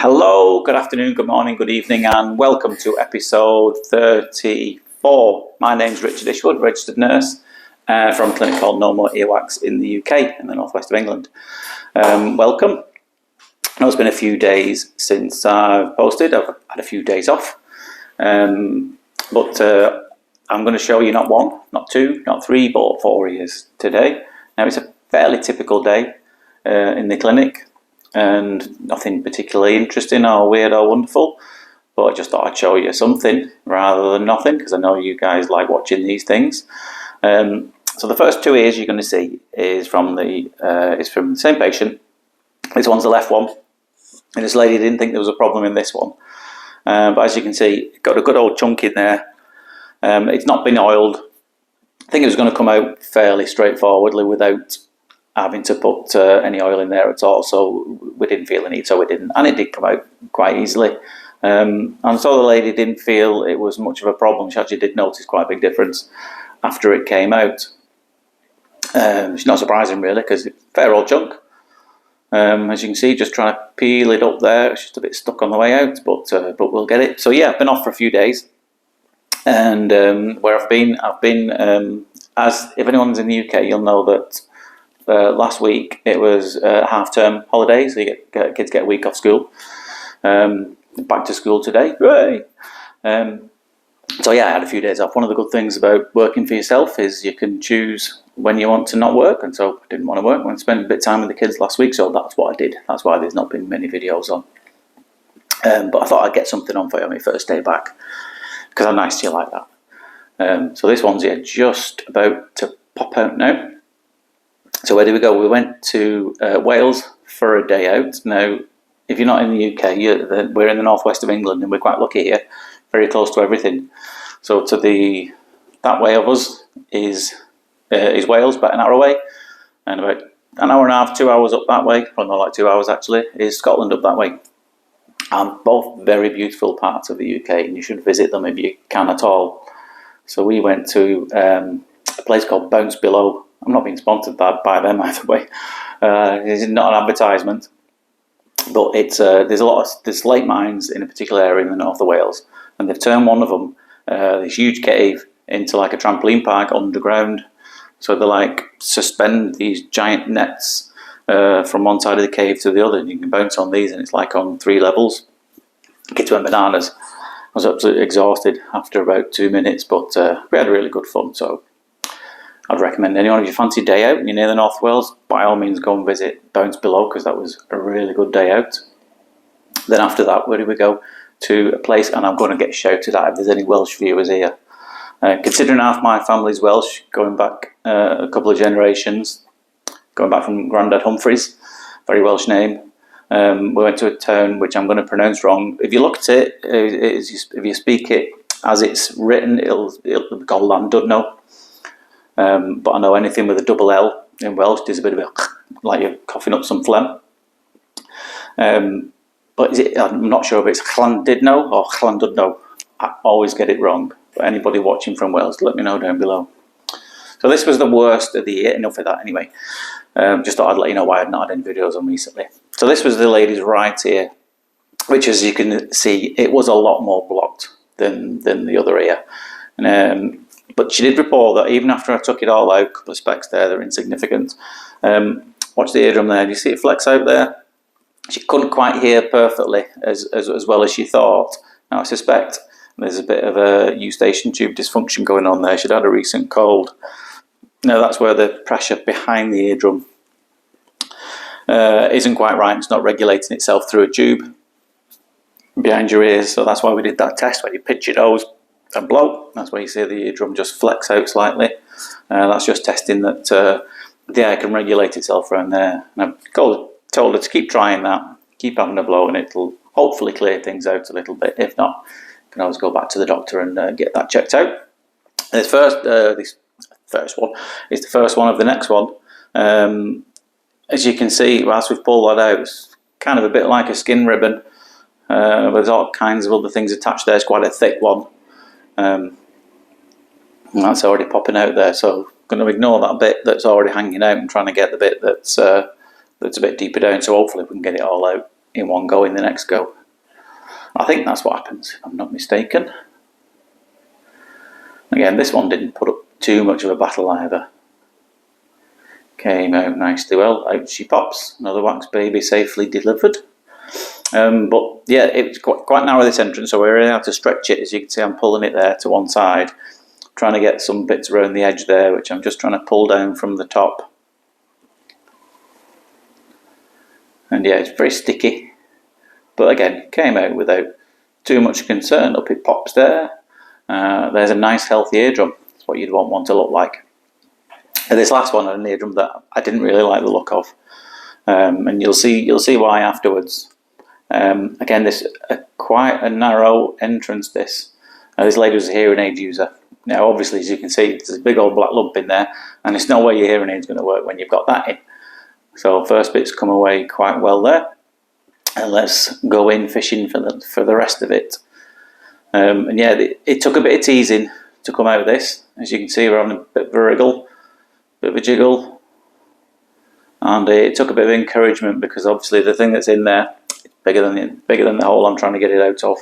Hello, good afternoon, good morning, good evening, and welcome to episode 34. My name's Richard Ishwood, registered nurse from a clinic called No More Earwax in the UK, in the northwest of England. Welcome. I know it's been a few days since I've posted. I've had a few days off, but I'm going to show you not one, not two, not three, but 4 ears today. Now, it's a fairly typical day in the clinic, and nothing particularly interesting or weird or wonderful, but I just thought I'd show you something rather than nothing, because I know you guys like watching these things. So the first 2 ears you're going to see is from the same patient. This one's the left one, and this lady didn't think there was a problem in this one, but as you can see, got a good old chunk in there. It's not been oiled. I think it was going to come out fairly straightforwardly without having to put any oil in there at all, so we didn't feel the need, so we didn't, and it did come out quite easily. And so the lady didn't feel it was much of a problem. She actually did notice quite a big difference after it came out. It's not surprising really, because it's a fair old chunk. As you can see, just trying to peel it up there. It's just a bit stuck on the way out, but we'll get it. So yeah, I've been off for a few days, and where I've been, as if anyone's in the UK, you'll know that last week it was half-term holidays, so kids get a week off school. Back to school today, hooray! So yeah, I had a few days off. One of the good things about working for yourself is you can choose when you want to not work, and so I didn't want to work. I wanted to spend a bit of time with the kids last week, so that's what I did. That's why there's not been many videos on. But I thought I'd get something on for you on my first day back, because I'm nice to you like that. So this one's just about to pop out now. So where did we go? We went to Wales for a day out. Now, if you're not in the UK, we're in the northwest of England, and we're quite lucky here, very close to everything. So that way of us is Wales, about an hour away, and about an hour and a half, 2 hours up that way, well, not like 2 hours actually, is Scotland up that way. And both very beautiful parts of the UK, and you should visit them if you can at all. So we went to a place called Bounce Below. I'm not being sponsored by them either way. It's not an advertisement, but there's slate mines in a particular area in the north of Wales, and they've turned one of them, this huge cave, into like a trampoline park underground. So they suspend these giant nets from one side of the cave to the other, and you can bounce on these, and it's like on 3 levels. Kids went bananas. I was absolutely exhausted after about 2 minutes, but we had really good fun. So I'd recommend anyone, if you fancy a day out and you're near the North Wales, by all means go and visit Bounce Below, because that was a really good day out. Then after that, where did we go? To a place, and I'm going to get shouted at if there's any Welsh viewers here. Considering half my family's Welsh, going back a couple of generations, going back from Grandad Humphreys, very Welsh name. We went to a town which I'm going to pronounce wrong. If you look at it, if you speak it as it's written, it'll be called Llandudno. But I know anything with a double L in Welsh is a bit of a like you're coughing up some phlegm. But I'm not sure if it's Llandudno or Llandudno. I always get it wrong. But anybody watching from Wales, let me know down below. So this was the worst of the year. Enough of that anyway. Just thought I'd let you know why I've not had any videos on recently. So this was the lady's right ear, which, as you can see, it was a lot more blocked than the other ear. But she did report that even after I took it all out, a couple of specks there, they're insignificant. Watch the eardrum there. Do you see it flex out there? She couldn't quite hear perfectly as well as she thought. Now I suspect there's a bit of a eustachian tube dysfunction going on there. She'd had a recent cold. Now that's where the pressure behind the eardrum isn't quite right. It's not regulating itself through a tube behind your ears. So that's why we did that test where you pinch your nose and blow. That's where you see the eardrum just flex out slightly. That's just testing that the air can regulate itself around there. And I've told her to keep trying that, keep having a blow, and it'll hopefully clear things out a little bit. If not, you can always go back to the doctor and get that checked out. This first one is the first one of the next one. As you can see, whilst we've pulled that out, it's kind of a bit like a skin ribbon. There's all kinds of other things attached there. It's quite a thick one. And that's already popping out there, so I'm going to ignore that bit that's already hanging out and trying to get the bit that's a bit deeper down, so hopefully we can get it all out in one go in the next go. I think that's what happens, if I'm not mistaken. Again, this one didn't put up too much of a battle either. Came out nicely well. Out she pops. Another wax baby safely delivered. But yeah, it's quite narrow, this entrance, so we really have to stretch it. As you can see, I'm pulling it there to one side, trying to get some bits around the edge there, which I'm just trying to pull down from the top. And yeah, it's very sticky. But again, came out without too much concern. Up it pops there. There's a nice healthy eardrum. That's what you'd want one to look like. And this last one had an eardrum that I didn't really like the look of. And you'll see why afterwards. Again, this quite a narrow entrance. This lady was a hearing aid user. Now, obviously, as you can see, there's a big old black lump in there, and there's no way your hearing aid's going to work when you've got that in. So first bit's come away quite well there, and let's go in fishing for the rest of it. And yeah, it took a bit of teasing to come out of this. As you can see, we're on a bit of a wriggle, bit of a jiggle, and it took a bit of encouragement because obviously the thing that's in there is bigger than the hole I'm trying to get it out of.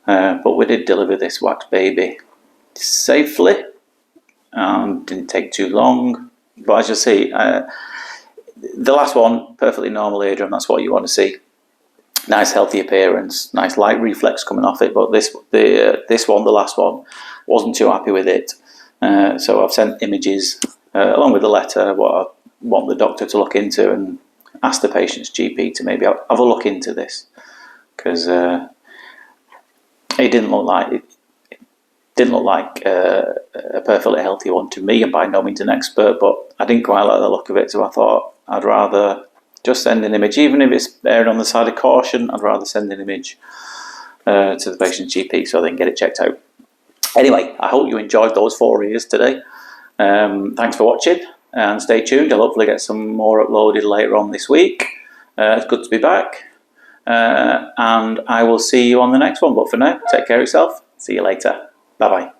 But we did deliver this wax baby safely, and didn't take too long. But as you see, the last one, perfectly normal eardrum. That's what you want to see. Nice healthy appearance, nice light reflex coming off it. But this one, the last one, wasn't too happy with it. So I've sent images along with the letter what I want the doctor to look into, and ask the patient's GP to maybe have a look into this, because it didn't look like a perfectly healthy one to me. I'm by no means an expert, but I didn't quite like the look of it, so I thought I'd rather just send an image, even if it's erring on the side of caution. I'd rather send an image to the patient's GP so they can get it checked out. Anyway, I hope you enjoyed those 4 ears today. Thanks for watching, and stay tuned. I'll hopefully get some more uploaded later on this week. It's good to be back, and I will see you on the next one. But for now, take care of yourself. See you later. Bye-bye.